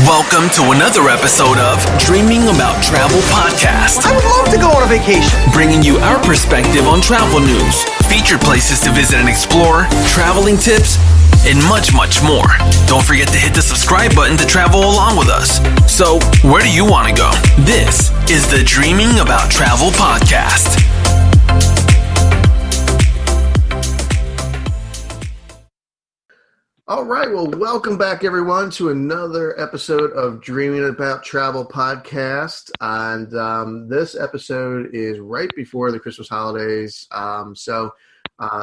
Welcome to another episode of Dreaming About Travel Podcast. I would love to go on a vacation. Bringing you our perspective on travel news, featured places to visit and explore, traveling tips, and much, much more. Don't forget to hit the subscribe button to travel along with us. So, where do you want to go? This is the Dreaming About Travel Podcast. All right, well, welcome back, everyone, to another episode of Dreaming About Travel Podcast. And this episode is right before the Christmas holidays.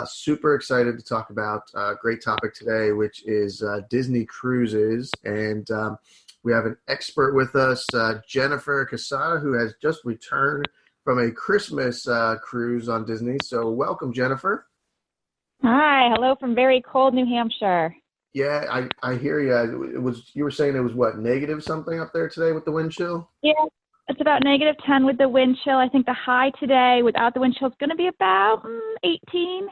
Super excited to talk about a great topic today, which is Disney cruises. And we have an expert with us, Jennifer Casada, who has just returned from a Christmas cruise on Disney. So welcome, Jennifer. Hi, hello from very cold New Hampshire. Yeah, I hear you. You were saying it was what, negative something up there today with the wind chill? Yeah, it's about -10 with the wind chill. I think the high today without the wind chill is going to be about 18.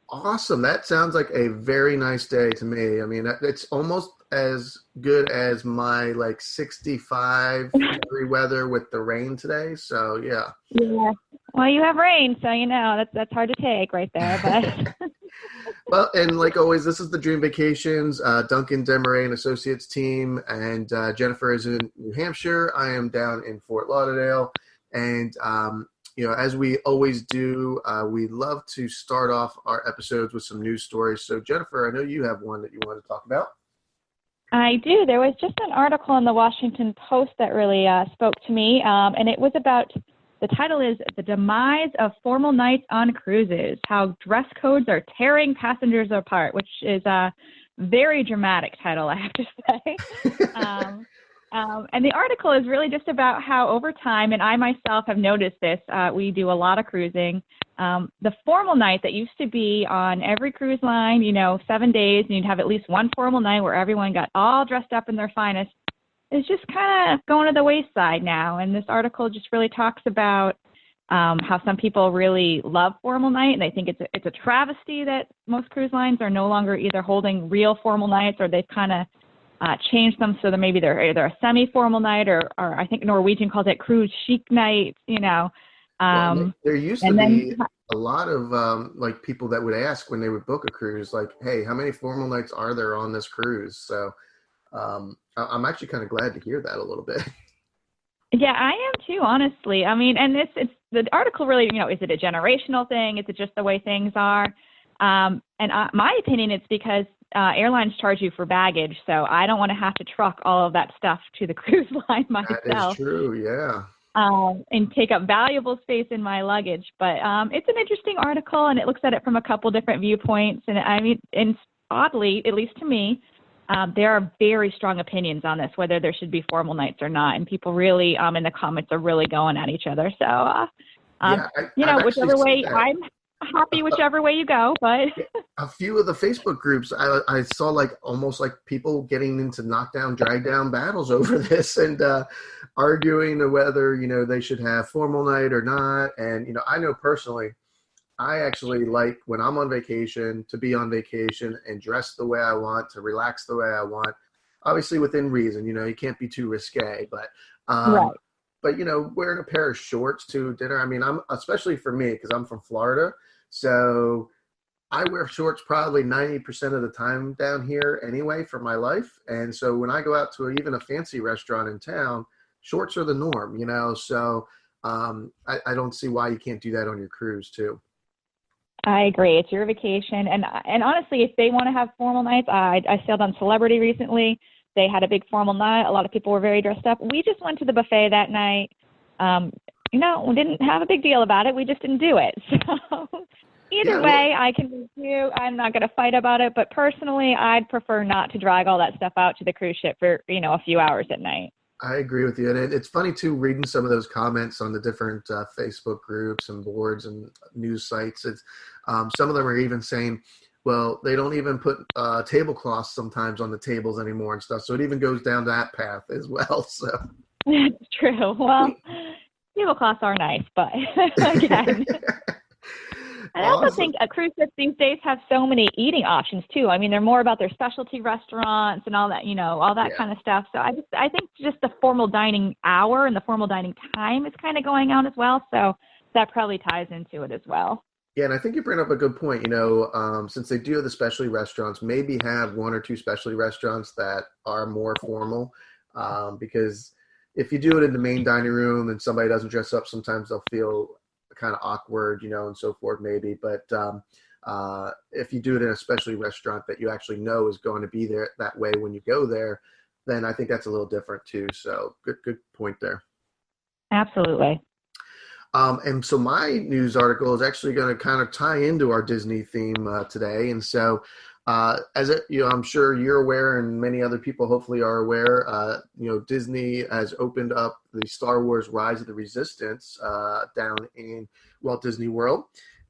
Awesome. That sounds like a very nice day to me. I mean, it's almost as good as my 65 degree weather with the rain today. So, yeah. Yeah. Well, you have rain, so that's hard to take right there, but Well, and like always, this is the Dream Vacations, Duncan Desmarais and Associates team, and Jennifer is in New Hampshire. I am down in Fort Lauderdale, and as we always do, we love to start off our episodes with some news stories. So, Jennifer, I know you have one that you want to talk about. I do. There was just an article in the Washington Post that really spoke to me, and it was about. The title is The Demise of Formal Nights on Cruises, How Dress Codes Are Tearing Passengers Apart, which is a very dramatic title, I have to say. And the article is really just about how over time, and I myself have noticed this, we do a lot of cruising, the formal night that used to be on every cruise line, 7 days, and you'd have at least one formal night where everyone got all dressed up in their finest, is just kind of going to the wayside now. And this article just really talks about how some people really love formal night, and they think it's a travesty that most cruise lines are no longer either holding real formal nights, or they've kind of changed them so that maybe they're either a semi-formal night or I think Norwegian calls it cruise chic night, Well, there used to be a lot of people that would ask when they would book a cruise, like, hey, how many formal nights are there on this cruise? So I'm actually kind of glad to hear that a little bit. Yeah, I am too, honestly. I mean, and it's the article really, is it a generational thing? Is it just the way things are? My opinion, it's because airlines charge you for baggage, so I don't want to have to truck all of that stuff to the cruise line myself. That is true, yeah. And take up valuable space in my luggage. But it's an interesting article, and it looks at it from a couple different viewpoints. And I mean, and oddly, at least to me, there are very strong opinions on this, whether there should be formal nights or not. And people really, in the comments, are really going at each other. So, whichever way, I'm happy whichever way you go. But a few of the Facebook groups, I saw almost people getting into knockdown, drag down battles over this and arguing whether, they should have formal night or not. And, I know personally, I actually like when I'm on vacation to be on vacation and dress the way I want, to relax the way I want, obviously within reason. You can't be too risque, but right. But wearing a pair of shorts to dinner. I mean, especially for me, because I'm from Florida, so I wear shorts probably 90% of the time down here anyway for my life. And so when I go out to even a fancy restaurant in town, shorts are the norm. So I don't see why you can't do that on your cruise too. I agree. It's your vacation. And honestly, if they want to have formal nights, I sailed on Celebrity recently. They had a big formal night. A lot of people were very dressed up. We just went to the buffet that night. We didn't have a big deal about it. We just didn't do it. So either way, I can review. I'm not going to fight about it. But personally, I'd prefer not to drag all that stuff out to the cruise ship for, a few hours at night. I agree with you. And it's funny, too, reading some of those comments on the different Facebook groups and boards and news sites. It's some of them are even saying, well, they don't even put tablecloths sometimes on the tables anymore and stuff. So it even goes down that path as well. So that's true. Well, tablecloths are nice, but again. And I also think cruise ships these days have so many eating options too. I mean, they're more about their specialty restaurants and all that, all that kind of stuff. So I think just the formal dining hour and the formal dining time is kind of going on as well. So that probably ties into it as well. Yeah, and I think you bring up a good point. Since they do have the specialty restaurants, maybe have one or two specialty restaurants that are more formal, because if you do it in the main dining room and somebody doesn't dress up, sometimes they'll feel kind of awkward, and so forth maybe. But if you do it in a specialty restaurant that you actually know is going to be there that way when you go there, then I think that's a little different too. So good point there. Absolutely. And so my news article is actually going to kind of tie into our Disney theme today. And so I'm sure you're aware, and many other people hopefully are aware, Disney has opened up the Star Wars Rise of the Resistance down in Walt Disney World.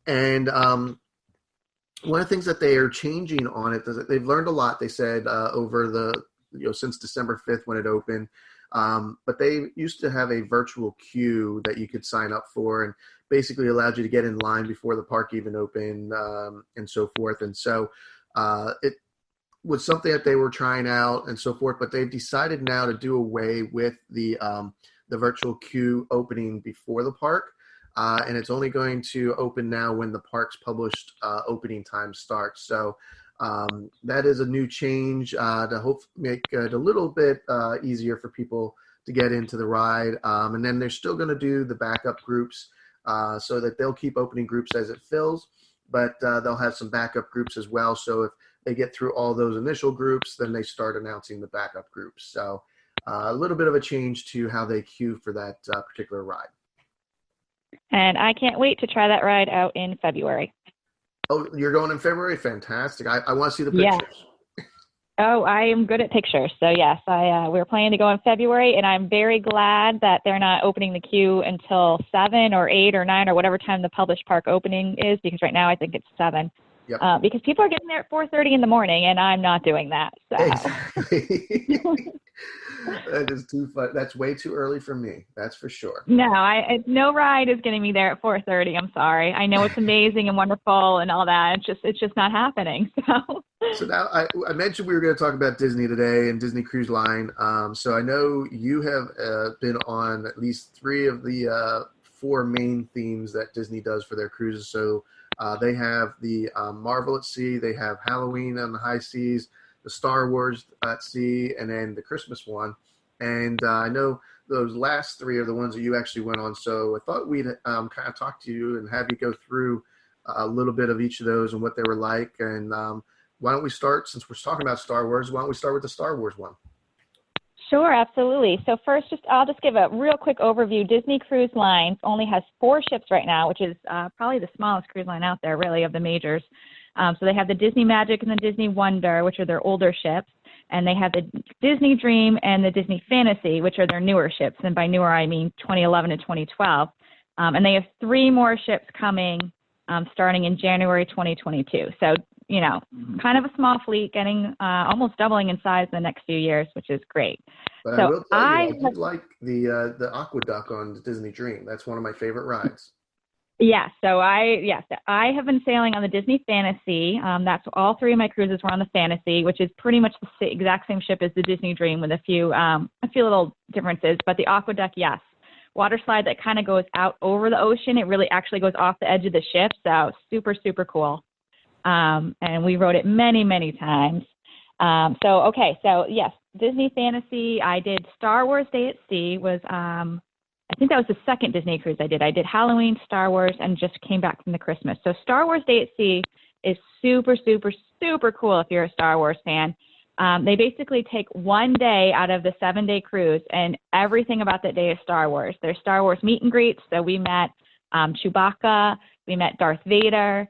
And one of the things that they are changing on it, they've learned a lot, they said, over since December 5th when it opened. But they used to have a virtual queue that you could sign up for, and basically allowed you to get in line before the park even opened, and so forth. And so it was something that they were trying out and so forth, but they've decided now to do away with the virtual queue opening before the park. And it's only going to open now when the park's published opening time starts. So that is a new change to hope make it a little bit easier for people to get into the ride. And then they're still going to do the backup groups so that they'll keep opening groups as it fills, but they'll have some backup groups as well. So if they get through all those initial groups, then they start announcing the backup groups. So a little bit of a change to how they queue for that particular ride. And I can't wait to try that ride out in February. Oh, you're going in February? Fantastic. I want to see the pictures. Yeah. Oh, I am good at pictures. So, yes, we're planning to go in February, and I'm very glad that they're not opening the queue until 7 or 8 or 9 or whatever time the published park opening is, because right now I think it's 7. Yep. Because people are getting there at 4:30 in the morning, and I'm not doing that. So. Exactly. That is too fun. That's way too early for me. That's for sure. No, no ride is getting me there at 4:30. I'm sorry. I know it's amazing and wonderful and all that. It's just not happening. So now I mentioned we were going to talk about Disney today and Disney Cruise Line. So I know you have been on at least 3 of the 4 main themes that Disney does for their cruises. So they have the Marvel at Sea, they have Halloween on the high seas, the Star Wars at sea, and then the Christmas one. And I know those last 3 are the ones that you actually went on. So I thought we'd kind of talk to you and have you go through a little bit of each of those and what they were like. And why don't we start, since we're talking about Star Wars, why don't we start with the Star Wars one? Sure, absolutely. So first, I'll just give a real quick overview. Disney Cruise Lines only has 4 ships right now, which is probably the smallest cruise line out there, really, of the majors. So they have the Disney Magic and the Disney Wonder, which are their older ships, and they have the Disney Dream and the Disney Fantasy, which are their newer ships. And by newer, I mean 2011 to 2012. And they have 3 more ships coming starting in January 2022. So, kind of a small fleet, getting almost doubling in size in the next few years, which is great. But so I will tell you, I do like the Aqueduct on the Disney Dream. That's one of my favorite rides. Yeah, so I have been sailing on the Disney Fantasy. That's all 3 of my cruises were on the Fantasy, which is pretty much the exact same ship as the Disney Dream with a few little differences. But the Aqueduct, yes, water slide that kind of goes out over the ocean. It really actually goes off the edge of the ship. So super, super cool. And we rode it many, many times. So yes, Disney Fantasy. I did Star Wars Day at Sea was, I think that was the second Disney cruise I did. I did Halloween, Star Wars, and just came back from the Christmas. So Star Wars Day at Sea is super, super, super cool if you're a Star Wars fan. They basically take one day out of the 7-day cruise, and everything about that day is Star Wars. There's Star Wars meet and greets. So we met Chewbacca, we met Darth Vader,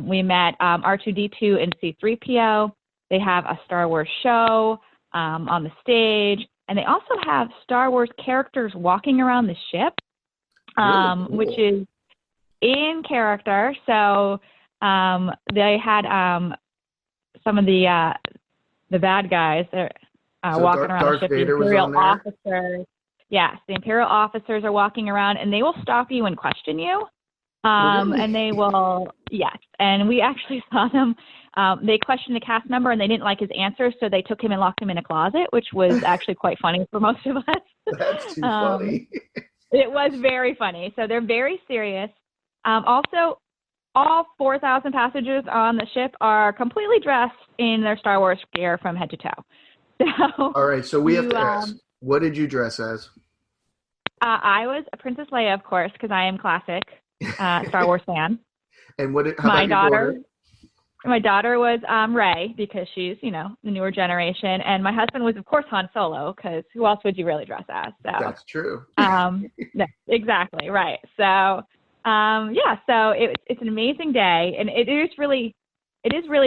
we met R2-D2 and C-3PO. They have a Star Wars show on the stage. And they also have Star Wars characters walking around the ship, really cool. Which is in character. So they had some of the bad guys walking around Darth the ship. Vader the Imperial was on there? officers. Yes, the Imperial officers are walking around, and they will stop you and question you. Really? And they will, yes. And we actually saw them. They questioned a cast member and they didn't like his answer, so they took him and locked him in a closet, which was actually quite funny for most of us. That's too Um, funny. it was very funny. So they're very serious. Also, all 4,000 passengers on the ship are completely dressed in their Star Wars gear from head to toe. So All right, so we have you, to ask, what did you dress as? I was a Princess Leia, of course, because I am classic Star Wars fan. And how My about your daughter? My daughter was Rey because she's, the newer generation, and my husband was, of course, Han Solo because who else would you really dress as? So, That's true. no, exactly right. So, so it's an amazing day, and it is really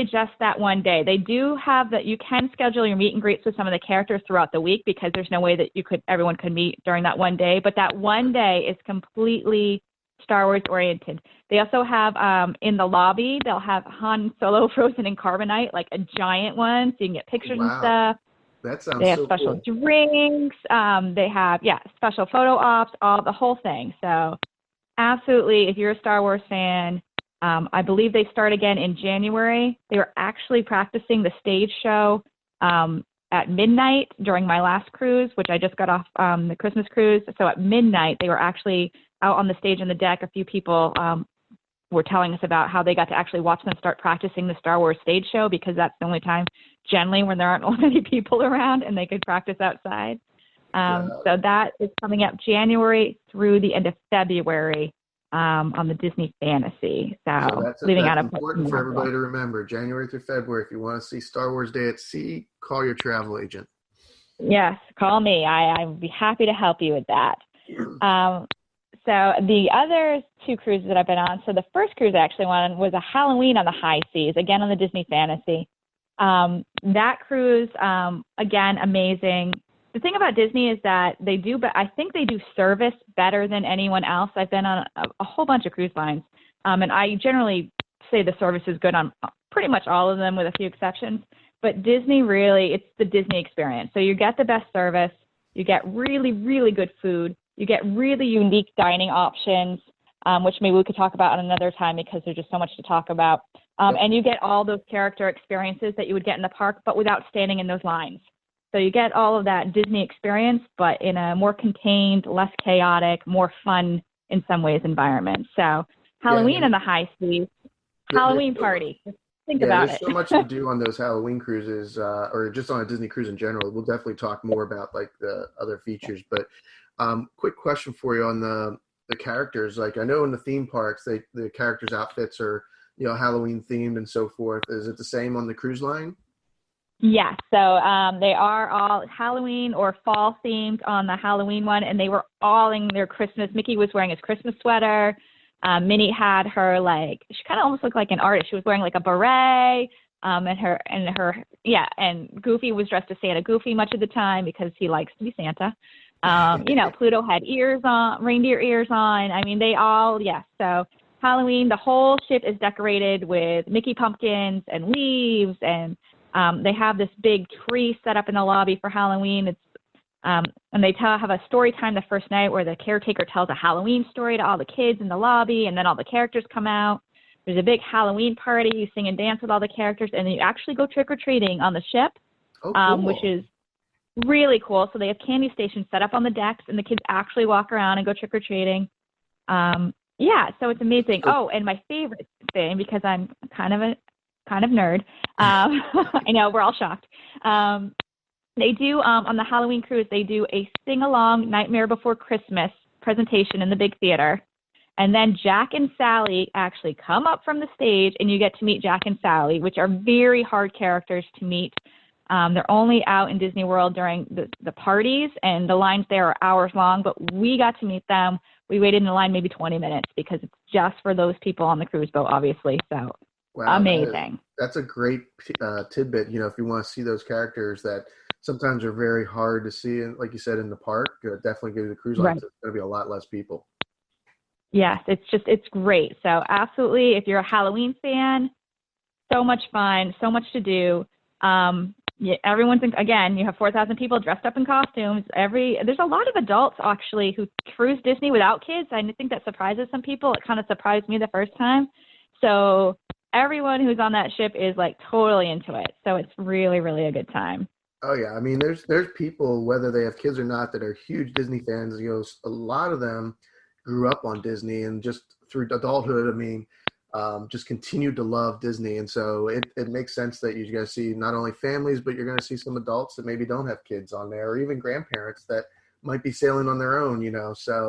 just that one day. They do have that you can schedule your meet and greets with some of the characters throughout the week because there's no way that everyone could meet during that one day. But that one day is completely Star Wars oriented. They also have in the lobby, they'll have Han Solo frozen in carbonite, like a giant one, so you can get pictures and stuff. That sounds They have so special cool. drinks. They have special photo ops, the whole thing. So absolutely, if you're a Star Wars fan, I believe they start again in January. They were actually practicing the stage show at midnight during my last cruise, which I just got off the Christmas cruise. So at midnight, they were actually out on the stage on the deck. A few people were telling us about how they got to actually watch them start practicing the Star Wars stage show because that's the only time generally when there aren't many people around and they could practice outside. So that is coming up January through the end of February on the Disney Fantasy. So that's leaving out important for everybody to remember. January through February, if you want to see Star Wars Day at Sea, call your travel agent. Yes, call me. I would be happy to help you with that. So the other two cruises that I've been on, so the first cruise I actually went on was a Halloween on the high seas, again on the Disney Fantasy. That cruise, again, amazing. The thing about Disney is that I think they do service better than anyone else. I've been on a whole bunch of cruise lines, and I generally say the service is good on pretty much all of them with a few exceptions. But Disney really, it's the Disney experience. So you get the best service, you get really, really good food, you get really unique dining options, which maybe we could talk about another time because there's just so much to talk about. And you get all those character experiences that you would get in the park, but without standing in those lines. So you get all of that Disney experience, but in a more contained, less chaotic, more fun in some ways environment. So Halloween in the high seas, Halloween party. Think about there's it. so much to do on those Halloween cruises, or just on a Disney cruise in general. We'll definitely talk more about like the other features. But quick question for you on the characters. Like I know in the theme parks, the characters' outfits are Halloween themed and so forth. Is it the same on the cruise line? Yes. So they are all Halloween or fall themed on the Halloween one, and they were all in their Christmas. Mickey was wearing his Christmas sweater. Minnie had her she kind of almost looked like an artist. She was wearing like a beret, and Goofy was dressed as Santa Goofy much of the time because he likes to be Santa. Pluto had reindeer ears on. I mean, they all, yes. So Halloween, the whole ship is decorated with Mickey pumpkins and leaves, and they have this big tree set up in the lobby for Halloween. It's and they have a story time the first night where the caretaker tells a Halloween story to all the kids in the lobby, and then all the characters come out. There's a big Halloween party. You sing and dance with all the characters, and then you actually go trick-or-treating on the ship, cool. Which is really cool. So they have candy stations set up on the decks, and the kids actually walk around and go trick-or-treating. So it's amazing. Oh, and my favorite thing, because I'm kind of nerd, I know, we're all shocked. They do, on the Halloween cruise, they do a sing-along Nightmare Before Christmas presentation in the big theater. And then Jack and Sally actually come up from the stage, and you get to meet Jack and Sally, which are very hard characters to meet. They're only out in Disney World during the parties, and the lines there are hours long, but we got to meet them. We waited in the line maybe 20 minutes because it's just for those people on the cruise boat, obviously. So wow, amazing. That's a great tidbit. If you want to see those characters that sometimes are very hard to see, and like you said, in the park, definitely go to the cruise line. Right. So it's going to be a lot less people. Yes, it's great. So absolutely, if you're a Halloween fan, so much fun, so much to do. yeah, everyone's again. You have 4,000 people dressed up in costumes. There's a lot of adults actually who cruise Disney without kids. I think that surprises some people. It kind of surprised me the first time. So everyone who's on that ship is like totally into it. So it's really, really a good time. Oh yeah, I mean, there's people, whether they have kids or not, that are huge Disney fans. You know, a lot of them grew up on Disney, and just through adulthood, I mean, just continued to love Disney. And so it makes sense that you're going to see not only families, but you're going to see some adults that maybe don't have kids on there, or even grandparents that might be sailing on their own, you know. So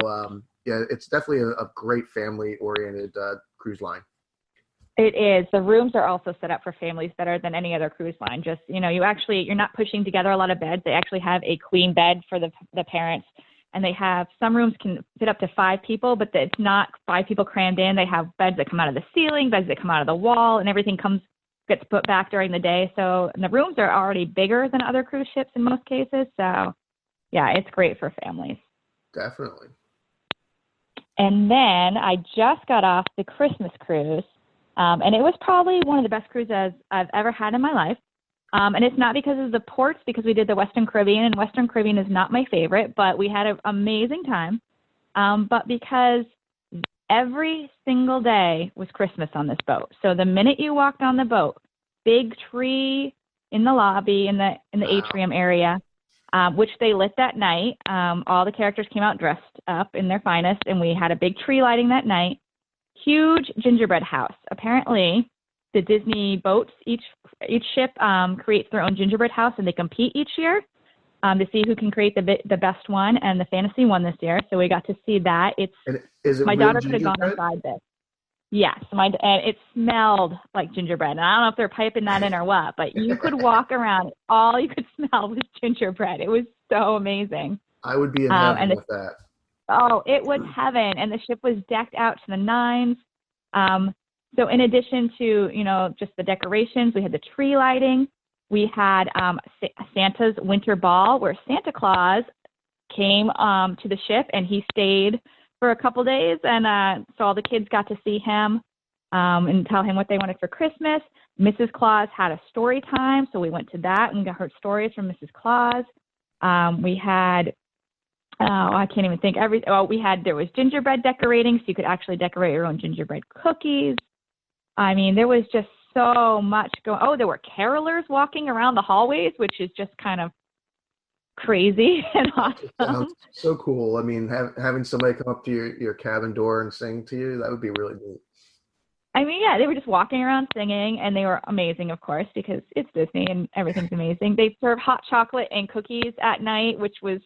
yeah, it's definitely a great family-oriented cruise line. It is. The rooms are also set up for families better than any other cruise line. Just, you know, you're not pushing together a lot of beds. They actually have a queen bed for the parents. And they have, some rooms can fit up to 5 people, but it's not 5 people crammed in. They have beds that come out of the ceiling, beds that come out of the wall, and everything gets put back during the day. So, and the rooms are already bigger than other cruise ships in most cases. So, yeah, it's great for families. Definitely. And then I just got off the Christmas cruise. And it was probably one of the best cruises I've ever had in my life. And it's not because of the ports, because we did the Western Caribbean, and Western Caribbean is not my favorite, but we had an amazing time. But because every single day was Christmas on this boat. So the minute you walked on the boat, big tree in the lobby, in the atrium area, which they lit that night. All the characters came out dressed up in their finest, and we had a big tree lighting that night. Huge gingerbread house. Apparently, the Disney boats, each ship creates their own gingerbread house, and they compete each year to see who can create the best one. And the Fantasy won this year, so we got to see that. My daughter could have gone inside this. Yes, and it smelled like gingerbread. And I don't know if they're piping that in or what, but you could walk around. All you could smell was gingerbread. It was so amazing. I would be in heaven with that. Oh, it was heaven, and the ship was decked out to the nines. So in addition to, you know, just the decorations, we had the tree lighting. We had Santa's Winter Ball, where Santa Claus came to the ship, and he stayed for a couple days. And so all the kids got to see him and tell him what they wanted for Christmas. Mrs. Claus had a story time, so we went to that and got heard stories from Mrs. Claus. We had... I can't even think. There was gingerbread decorating, so you could actually decorate your own gingerbread cookies. I mean, there was just so much going. Oh, there were carolers walking around the hallways, which is just kind of crazy and awesome. So cool. I mean, having somebody come up to your cabin door and sing to you, that would be really neat. I mean, yeah, they were just walking around singing, and they were amazing, of course, because it's Disney and everything's amazing. They served hot chocolate and cookies at night, which was,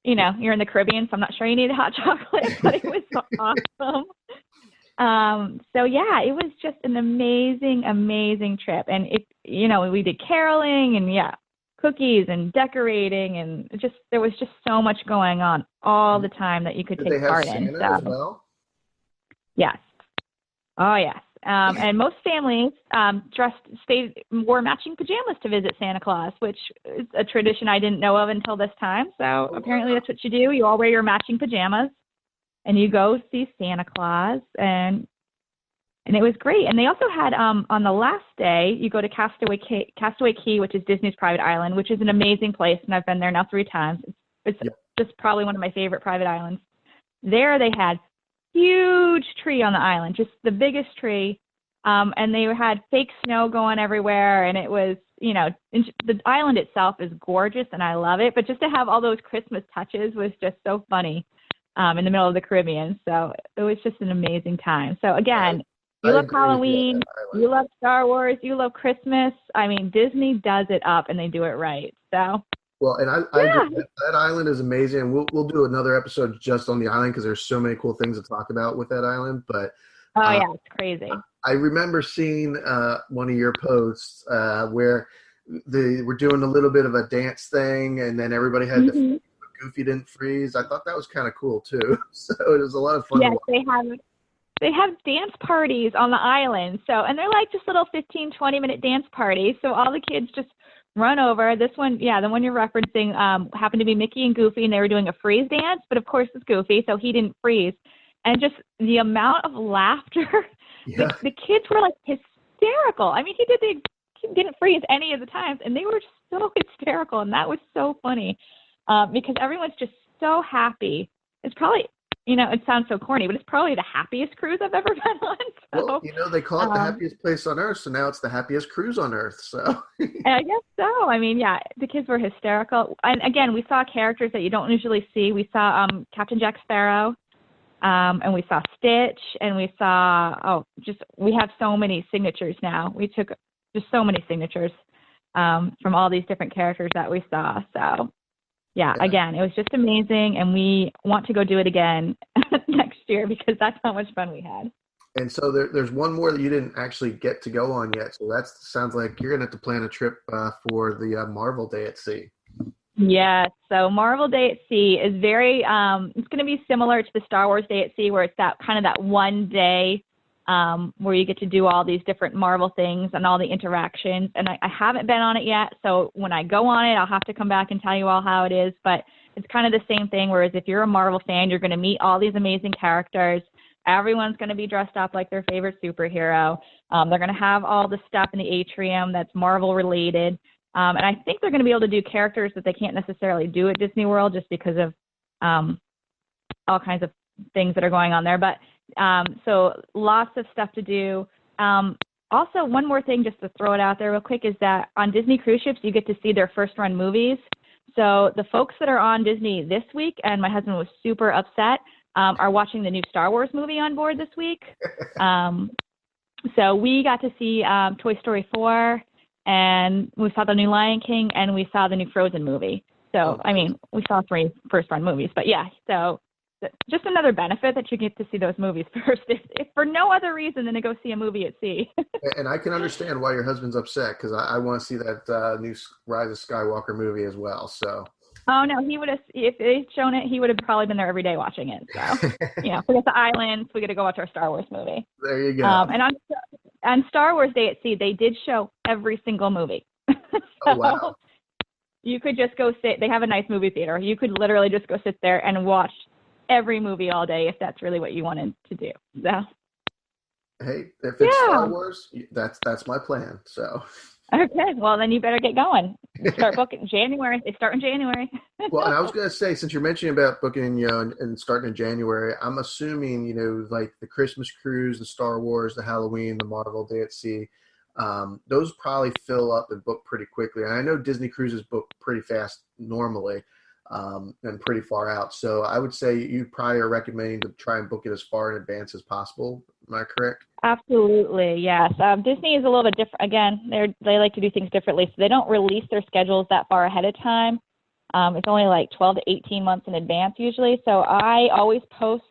you know, you're in the Caribbean, so I'm not sure you need hot chocolate, but it was awesome. So yeah, it was just an amazing, amazing trip. And we did caroling and cookies and decorating, and there was just so much going on all the time that you could take part in. So, as well? Yes. Oh yes. And most families wore matching pajamas to visit Santa Claus, which is a tradition I didn't know of until this time. So apparently that's what you do. You all wear your matching pajamas, and you go see Santa Claus, and it was great. And they also had on the last day, you go to Castaway Cay, which is Disney's private island, which is an amazing place, and I've been there now 3 times. It's just probably one of my favorite private islands. There they had huge tree on the island, just the biggest tree, and they had fake snow going everywhere, and it was, the island itself is gorgeous, and I love it, but just to have all those Christmas touches was just so funny in the middle of the Caribbean. So it was just an amazing time. So again, you love Halloween, you love Star Wars, you love Christmas. I mean, Disney does it up, and they do it right. So. Well, and that island is amazing. And we'll do another episode just on the island, because there's so many cool things to talk about with that island. But it's crazy. I remember seeing one of your posts where they were doing a little bit of a dance thing, and then everybody had to Goofy didn't freeze. I thought that was kind of cool too. So it was a lot of fun. Yes, they have dance parties on the island. So, and they're like just little 15, 20-minute dance parties. So all the kids just run over. This one, the one you're referencing happened to be Mickey and Goofy, and they were doing a freeze dance, but of course it's Goofy, so he didn't freeze. And just the amount of laughter, the kids were like hysterical. I mean, he did the didn't freeze any of the times, and they were so hysterical, and that was so funny because everyone's just so happy. It's probably, it sounds so corny, but it's probably the happiest cruise I've ever been on. So, well, they call it the happiest place on earth, so now it's the happiest cruise on earth. So I guess so. I mean, yeah, the kids were hysterical. And again, we saw characters that you don't usually see. We saw Captain Jack Sparrow, and we saw Stitch, and we saw, we have so many signatures now. We took just so many signatures from all these different characters that we saw. So, yeah, again, it was just amazing, and we want to go do it again next year because that's how much fun we had. And so there's one more that you didn't actually get to go on yet. So that sounds like you're going to have to plan a trip for the Marvel Day at Sea. Yes. So Marvel Day at Sea is very, it's going to be similar to the Star Wars Day at Sea, where it's that kind of that one day where you get to do all these different Marvel things and all the interactions. And I haven't been on it yet. So when I go on it, I'll have to come back and tell you all how it is. But it's kind of the same thing, whereas if you're a Marvel fan, you're going to meet all these amazing characters. Everyone's going to be dressed up like their favorite superhero. They're going to have all the stuff in the atrium that's Marvel related. And I think they're going to be able to do characters that they can't necessarily do at Disney World just because of all kinds of things that are going on there. But so lots of stuff to do. Also, one more thing just to throw it out there real quick is that on Disney cruise ships, you get to see their first run movies. So the folks that are on Disney this week, and my husband was super upset, are watching the new Star Wars movie on board this week. So we got to see Toy Story 4, and we saw the new Lion King, and we saw the new Frozen movie. So, I mean, we saw 3 first-run movies. But, yeah, so just another benefit that you get to see those movies first, if for no other reason than to go see a movie at sea. And I can understand why your husband's upset, because I want to see that new Rise of Skywalker movie as well. So. Oh, no, he would have, if they'd shown it, he would have probably been there every day watching it. So, forget the islands, we get to go watch our Star Wars movie. There you go. And on Star Wars Day at Sea, they did show every single movie. So oh, wow. You could just go sit, they have a nice movie theater. You could literally just go sit there and watch every movie all day if that's really what you wanted to do. So. Hey, if it's Star Wars, that's my plan. So. Okay, well then you better get going. Start booking January. They start in January. Well, and I was going to say, since you're mentioning about booking, and starting in January, I'm assuming, like the Christmas cruise, the Star Wars, the Halloween, the Marvel Day at Sea, those probably fill up and book pretty quickly. And I know Disney cruises book pretty fast normally, and pretty far out. So I would say you probably are recommending to try and book it as far in advance as possible. Am I correct? Absolutely, yes. Disney is a little bit different. Again, they like to do things differently, so they don't release their schedules that far ahead of time. It's only like 12 to 18 months in advance usually. So I always post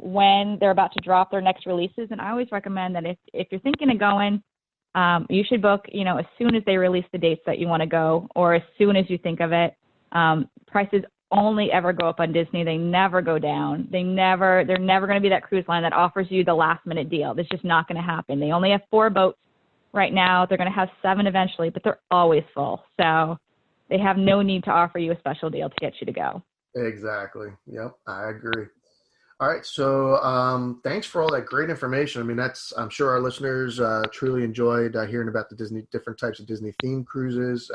when they're about to drop their next releases, and I always recommend that if you're thinking of going, you should book, as soon as they release the dates that you want to go, or as soon as you think of it. Prices only ever go up on Disney. They never go down. They're never going to be that cruise line that offers you the last minute deal. That's just not going to happen. They only have 4 boats right now. They're going to have 7 eventually, but they're always full. So they have no need to offer you a special deal to get you to go. Exactly. Yep. I agree. All right. So thanks for all that great information. I mean, I'm sure our listeners truly enjoyed hearing about the different types of Disney themed cruises.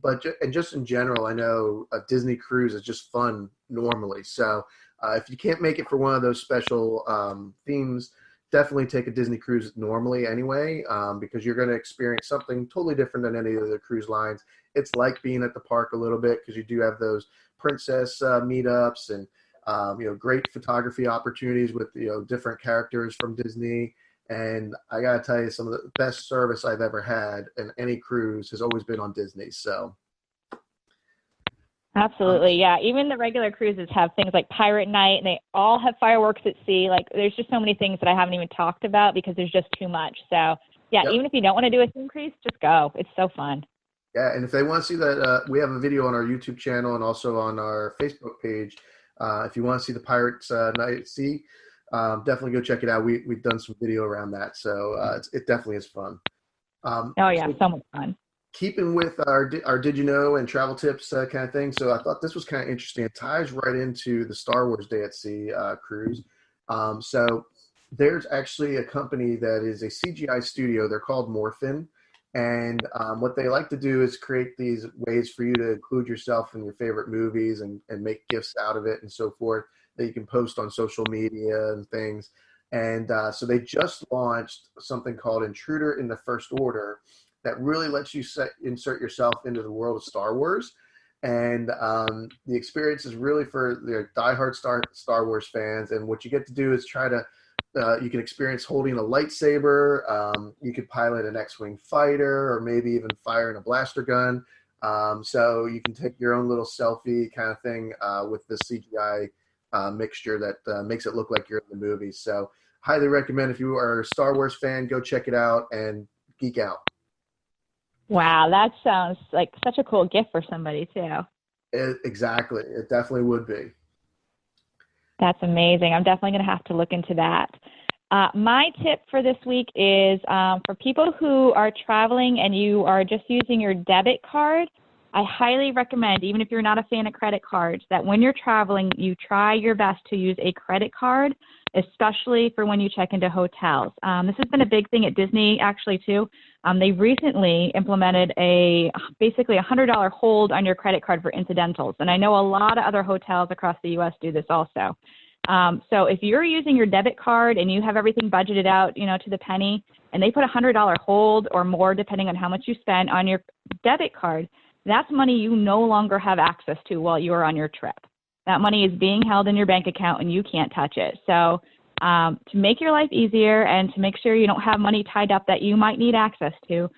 But just in general, I know a Disney cruise is just fun normally. So if you can't make it for one of those special themes, definitely take a Disney cruise normally anyway, because you're going to experience something totally different than any of the cruise lines. It's like being at the park a little bit, because you do have those princess meetups and great photography opportunities with different characters from Disney. And I got to tell you, some of the best service I've ever had in any cruise has always been on Disney. So. Absolutely. Yeah. Even the regular cruises have things like Pirate Night, and they all have fireworks at sea. Like, there's just so many things that I haven't even talked about because there's just too much. So yeah, Even if you don't want to do a theme cruise, just go. It's so fun. Yeah. And if they want to see that, we have a video on our YouTube channel and also on our Facebook page. If you want to see the Pirates Night at Sea, definitely go check it out. We've done some video around that, so it definitely is fun. So much fun. Keeping with our Did You Know and travel tips kind of thing, so I thought this was kind of interesting. It ties right into the Star Wars Day at Sea cruise. So there's actually a company that is a CGI studio. They're called Morphin, And what they like to do is create these ways for you to include yourself in your favorite movies and make gifts out of it and so forth that you can post on social media and things. And so they just launched something called Intruder in the First Order that really lets you insert yourself into the world of Star Wars. And the experience is really for the diehard Star Wars fans. And what you get to do is try to you can experience holding a lightsaber. You could pilot an X-Wing fighter or maybe even firing a blaster gun. So you can take your own little selfie kind of thing with the CGI mixture that makes it look like you're in the movie. So highly recommend if you are a Star Wars fan, go check it out and geek out. Wow, that sounds like such a cool gift for somebody too. Exactly. It definitely would be. That's amazing. I'm definitely going to have to look into that. My tip for this week is for people who are traveling and you are just using your debit card, I highly recommend, even if you're not a fan of credit cards, that when you're traveling, you try your best to use a credit card, especially for when you check into hotels. This has been a big thing at Disney, actually, too. They recently implemented basically a $100 hold on your credit card for incidentals. And I know a lot of other hotels across the U.S. do this also. So if you're using your debit card and you have everything budgeted out, to the penny, and they put a $100 hold or more, depending on how much you spend on your debit card, that's money you no longer have access to while you're on your trip. That money is being held in your bank account and you can't touch it. So to make your life easier and to make sure you don't have money tied up that you might need access to,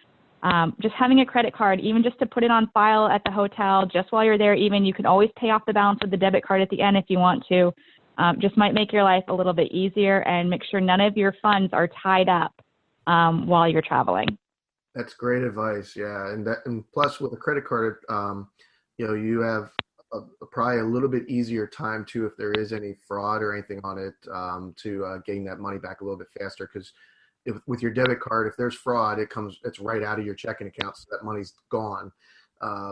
just having a credit card, even just to put it on file at the hotel, just while you're there, even you can always pay off the balance with the debit card at the end if you want to, just might make your life a little bit easier and make sure none of your funds are tied up while you're traveling. That's great advice. Yeah. And plus with a credit card, you have probably a little bit easier time too, if there is any fraud or anything on it, to gain that money back a little bit faster. Cause with your debit card, if there's fraud, it's right out of your checking account. So that money's gone.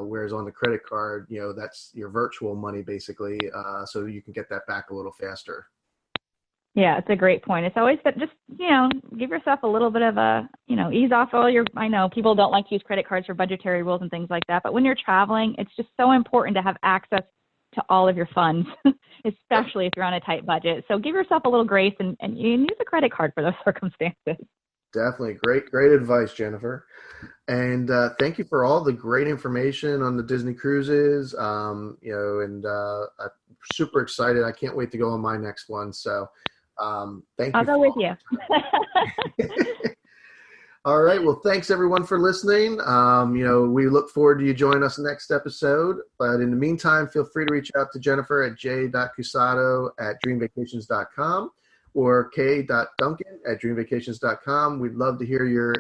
Whereas on the credit card, that's your virtual money basically. So you can get that back a little faster. Yeah, it's a great point. It's always that just, give yourself a little bit of a, ease off I know people don't like to use credit cards for budgetary rules and things like that, but when you're traveling, it's just so important to have access to all of your funds, especially if you're on a tight budget. So give yourself a little grace and use a credit card for those circumstances. Definitely. Great advice, Jennifer. And thank you for all the great information on the Disney cruises. I'm super excited. I can't wait to go on my next one. So thank you. I'll go with you. All right. Well, thanks everyone for listening. We look forward to you joining us next episode. But in the meantime, feel free to reach out to Jennifer at j.cusado@dreamvacations.com or k.duncan@dreamvacations.com. We'd love to hear your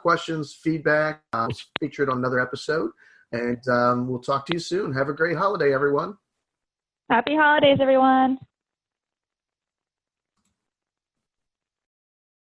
questions, feedback. We'll feature it on another episode. And we'll talk to you soon. Have a great holiday, everyone. Happy holidays, everyone.